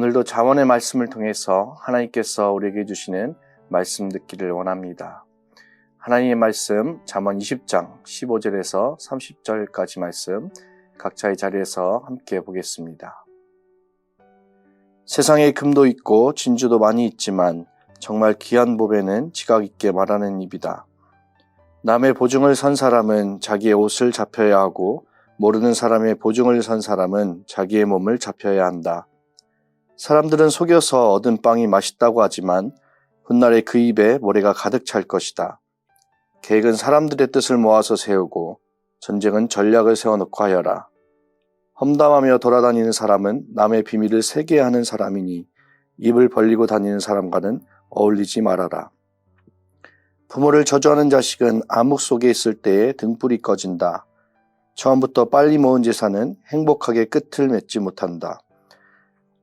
오늘도 잠언의 말씀을 통해서 하나님께서 우리에게 주시는 말씀 듣기를 원합니다. 하나님의 말씀 잠언 20장 15절에서 30절까지 말씀 각자의 자리에서 함께 보겠습니다. 세상에 금도 있고 진주도 많이 있지만 정말 귀한 보배는 지각 있게 말하는 입이다. 남의 보증을 선 사람은 자기의 옷을 잡혀야 하고 모르는 사람의 보증을 선 사람은 자기의 몸을 잡혀야 한다. 사람들은 속여서 얻은 빵이 맛있다고 하지만 훗날에 그 입에 모래가 가득 찰 것이다. 계획은 사람들의 뜻을 모아서 세우고 전쟁은 전략을 세워놓고 하여라. 험담하며 돌아다니는 사람은 남의 비밀을 새게 하는 사람이니 입을 벌리고 다니는 사람과는 어울리지 말아라. 부모를 저주하는 자식은 암흑 속에 있을 때에 등불이 꺼진다. 처음부터 빨리 모은 재산은 행복하게 끝을 맺지 못한다.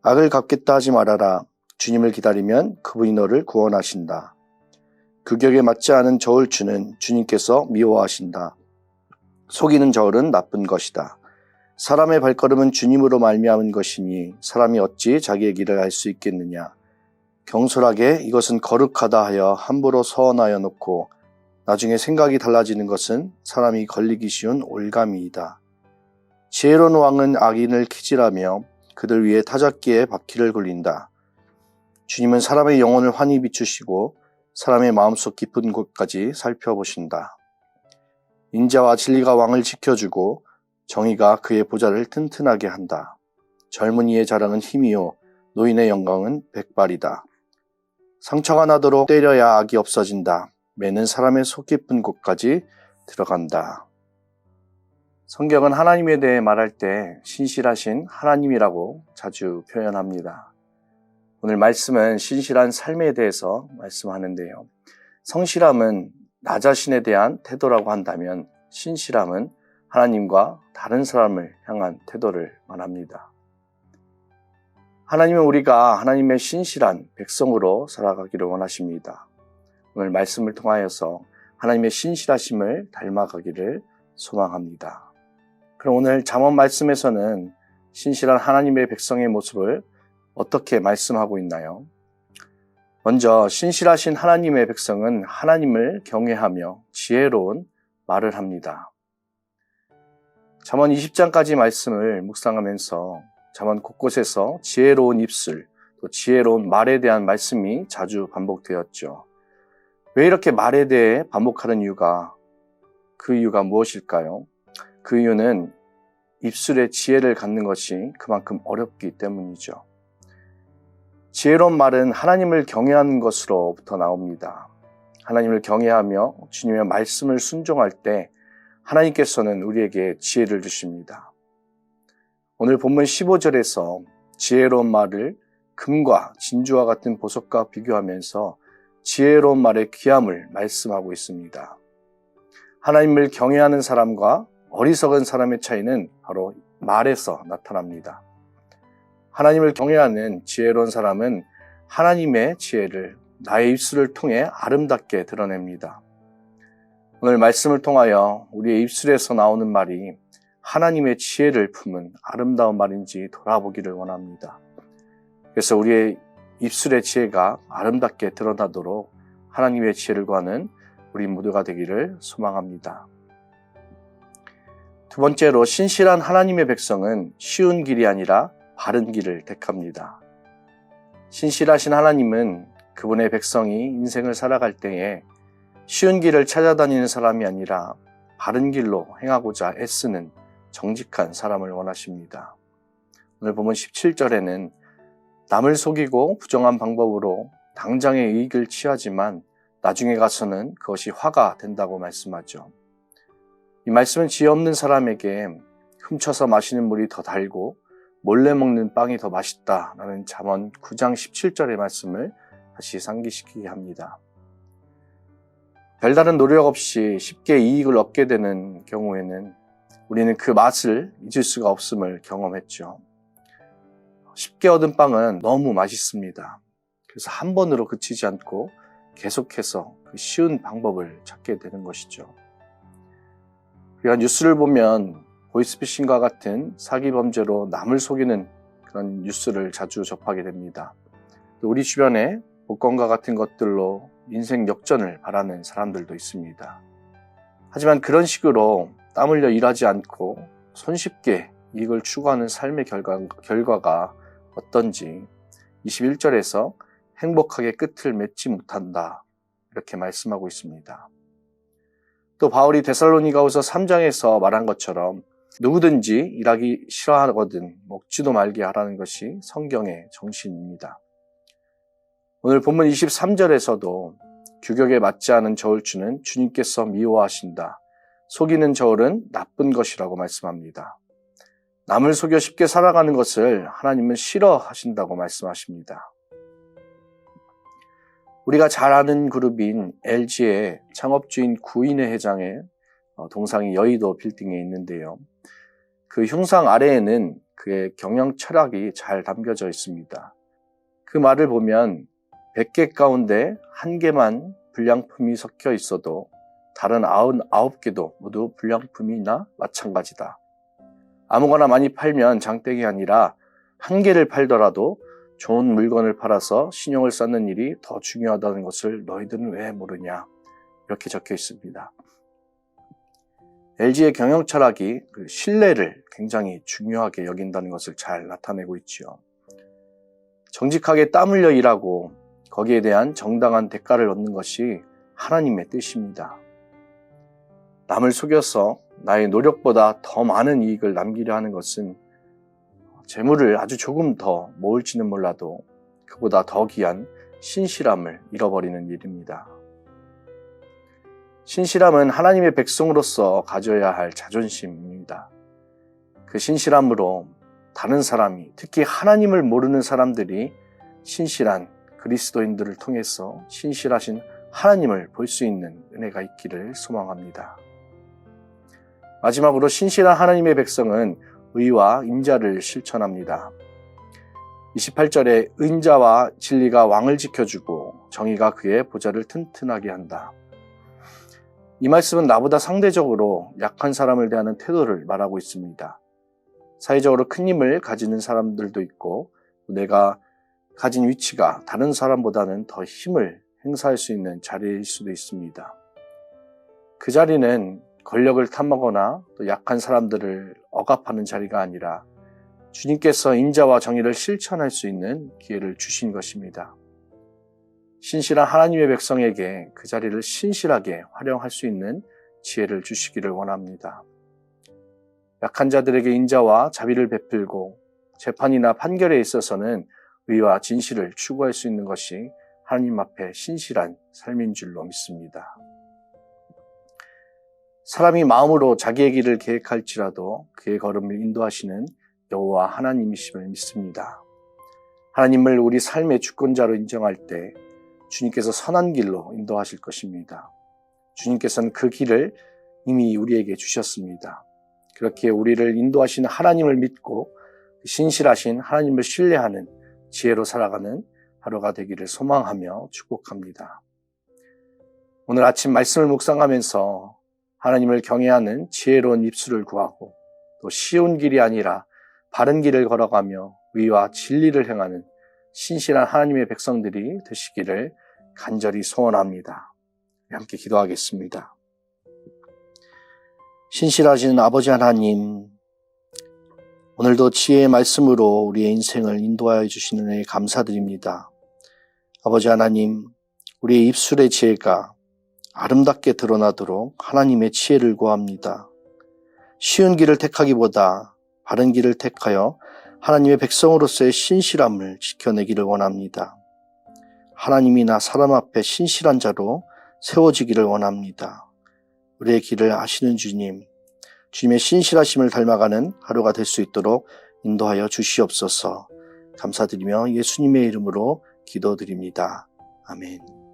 악을 갚겠다 하지 말아라. 주님을 기다리면 그분이 너를 구원하신다. 그 격에 맞지 않은 저울추는 주님께서 미워하신다. 속이는 저울은 나쁜 것이다. 사람의 발걸음은 주님으로 말미암은 것이니 사람이 어찌 자기의 길을 알 수 있겠느냐. 경솔하게 이것은 거룩하다 하여 함부로 서원하여 놓고 나중에 생각이 달라지는 것은 사람이 걸리기 쉬운 올가미이다. 지혜로운 왕은 악인을 키질하며 그들 위에 타작기에 바퀴를 굴린다. 주님은 사람의 영혼을 환히 비추시고 사람의 마음속 깊은 곳까지 살펴보신다. 인자와 진리가 왕을 지켜주고 정의가 그의 보좌를 튼튼하게 한다. 젊은이의 자랑은 힘이요 노인의 영광은 백발이다. 상처가 나도록 때려야 악이 없어진다. 매는 사람의 속 깊은 곳까지 들어간다. 성경은 하나님에 대해 말할 때 신실하신 하나님이라고 자주 표현합니다. 오늘 말씀은 신실한 삶에 대해서 말씀하는데요. 성실함은 나 자신에 대한 태도라고 한다면 신실함은 하나님과 다른 사람을 향한 태도를 말합니다. 하나님은 우리가 하나님의 신실한 백성으로 살아가기를 원하십니다. 오늘 말씀을 통하여서 하나님의 신실하심을 닮아가기를 소망합니다. 그럼 오늘 잠언 말씀에서는 신실한 하나님의 백성의 모습을 어떻게 말씀하고 있나요? 먼저 신실하신 하나님의 백성은 하나님을 경외하며 지혜로운 말을 합니다. 잠언 20장까지 말씀을 묵상하면서 잠언 곳곳에서 지혜로운 입술, 또 지혜로운 말에 대한 말씀이 자주 반복되었죠. 왜 이렇게 말에 대해 반복하는 그 이유가 무엇일까요? 그 이유는 입술에 지혜를 갖는 것이 그만큼 어렵기 때문이죠. 지혜로운 말은 하나님을 경외하는 것으로부터 나옵니다. 하나님을 경외하며 주님의 말씀을 순종할 때 하나님께서는 우리에게 지혜를 주십니다. 오늘 본문 15절에서 지혜로운 말을 금과 진주와 같은 보석과 비교하면서 지혜로운 말의 귀함을 말씀하고 있습니다. 하나님을 경외하는 사람과 어리석은 사람의 차이는 바로 말에서 나타납니다. 하나님을 경외하는 지혜로운 사람은 하나님의 지혜를 나의 입술을 통해 아름답게 드러냅니다. 오늘 말씀을 통하여 우리의 입술에서 나오는 말이 하나님의 지혜를 품은 아름다운 말인지 돌아보기를 원합니다. 그래서 우리의 입술의 지혜가 아름답게 드러나도록 하나님의 지혜를 구하는 우리 모두가 되기를 소망합니다. 두 번째로 신실한 하나님의 백성은 쉬운 길이 아니라 바른 길을 택합니다. 신실하신 하나님은 그분의 백성이 인생을 살아갈 때에 쉬운 길을 찾아다니는 사람이 아니라 바른 길로 행하고자 애쓰는 정직한 사람을 원하십니다. 오늘 보면 17절에는 남을 속이고 부정한 방법으로 당장의 이익을 취하지만 나중에 가서는 그것이 화가 된다고 말씀하죠. 이 말씀은 지혜 없는 사람에게 훔쳐서 마시는 물이 더 달고 몰래 먹는 빵이 더 맛있다라는 잠언 9장 17절의 말씀을 다시 상기시키게 합니다. 별다른 노력 없이 쉽게 이익을 얻게 되는 경우에는 우리는 그 맛을 잊을 수가 없음을 경험했죠. 쉽게 얻은 빵은 너무 맛있습니다. 그래서 한 번으로 그치지 않고 계속해서 그 쉬운 방법을 찾게 되는 것이죠. 우리가 뉴스를 보면 보이스피싱과 같은 사기 범죄로 남을 속이는 그런 뉴스를 자주 접하게 됩니다. 또 우리 주변에 복권과 같은 것들로 인생 역전을 바라는 사람들도 있습니다. 하지만 그런 식으로 땀 흘려 일하지 않고 손쉽게 이익을 추구하는 삶의 결과가 어떤지 21절에서 행복하게 끝을 맺지 못한다, 이렇게 말씀하고 있습니다. 또 바울이 데살로니가후서 3장에서 말한 것처럼 누구든지 일하기 싫어하거든 먹지도 말게 하라는 것이 성경의 정신입니다. 오늘 본문 23절에서도 규격에 맞지 않은 저울추는 주님께서 미워하신다. 속이는 저울은 나쁜 것이라고 말씀합니다. 남을 속여 쉽게 살아가는 것을 하나님은 싫어하신다고 말씀하십니다. 우리가 잘 아는 그룹인 LG의 창업주인 구인회 회장의 동상이 여의도 빌딩에 있는데요. 그 흉상 아래에는 그의 경영 철학이 잘 담겨져 있습니다. 그 말을 보면 100개 가운데 1개만 불량품이 섞여 있어도 다른 99개도 모두 불량품이나 마찬가지다. 아무거나 많이 팔면 장땡이 아니라 1개를 팔더라도 좋은 물건을 팔아서 신용을 쌓는 일이 더 중요하다는 것을 너희들은 왜 모르냐, 이렇게 적혀 있습니다. LG의 경영 철학이 그 신뢰를 굉장히 중요하게 여긴다는 것을 잘 나타내고 있지요. 정직하게 땀 흘려 일하고 거기에 대한 정당한 대가를 얻는 것이 하나님의 뜻입니다. 남을 속여서 나의 노력보다 더 많은 이익을 남기려 하는 것은 재물을 아주 조금 더 모을지는 몰라도 그보다 더 귀한 신실함을 잃어버리는 일입니다. 신실함은 하나님의 백성으로서 가져야 할 자존심입니다. 그 신실함으로 다른 사람이, 특히 하나님을 모르는 사람들이 신실한 그리스도인들을 통해서 신실하신 하나님을 볼 수 있는 은혜가 있기를 소망합니다. 마지막으로 신실한 하나님의 백성은 의와 인자를 실천합니다. 28절에 인자와 진리가 왕을 지켜주고 정의가 그의 보좌를 튼튼하게 한다. 이 말씀은 나보다 상대적으로 약한 사람을 대하는 태도를 말하고 있습니다. 사회적으로 큰 힘을 가지는 사람들도 있고 내가 가진 위치가 다른 사람보다는 더 힘을 행사할 수 있는 자리일 수도 있습니다. 그 자리는 권력을 탐하거나 또 약한 사람들을 억압하는 자리가 아니라 주님께서 인자와 정의를 실천할 수 있는 기회를 주신 것입니다. 신실한 하나님의 백성에게 그 자리를 신실하게 활용할 수 있는 지혜를 주시기를 원합니다. 약한 자들에게 인자와 자비를 베풀고 재판이나 판결에 있어서는 의와 진실을 추구할 수 있는 것이 하나님 앞에 신실한 삶인 줄로 믿습니다. 사람이 마음으로 자기의 길을 계획할지라도 그의 걸음을 인도하시는 여호와 하나님이심을 믿습니다. 하나님을 우리 삶의 주권자로 인정할 때 주님께서 선한 길로 인도하실 것입니다. 주님께서는 그 길을 이미 우리에게 주셨습니다. 그렇게 우리를 인도하시는 하나님을 믿고 신실하신 하나님을 신뢰하는 지혜로 살아가는 하루가 되기를 소망하며 축복합니다. 오늘 아침 말씀을 묵상하면서 하나님을 경외하는 지혜로운 입술을 구하고 또 쉬운 길이 아니라 바른 길을 걸어가며 의와 진리를 행하는 신실한 하나님의 백성들이 되시기를 간절히 소원합니다. 함께 기도하겠습니다. 신실하신 아버지 하나님, 오늘도 지혜의 말씀으로 우리의 인생을 인도하여 주시는 은혜에 감사드립니다. 아버지 하나님, 우리의 입술의 지혜가 아름답게 드러나도록 하나님의 지혜를 구합니다. 쉬운 길을 택하기보다 바른 길을 택하여 하나님의 백성으로서의 신실함을 지켜내기를 원합니다. 하나님이나 사람 앞에 신실한 자로 세워지기를 원합니다. 우리의 길을 아시는 주님, 주님의 신실하심을 닮아가는 하루가 될 수 있도록 인도하여 주시옵소서. 감사드리며 예수님의 이름으로 기도드립니다. 아멘.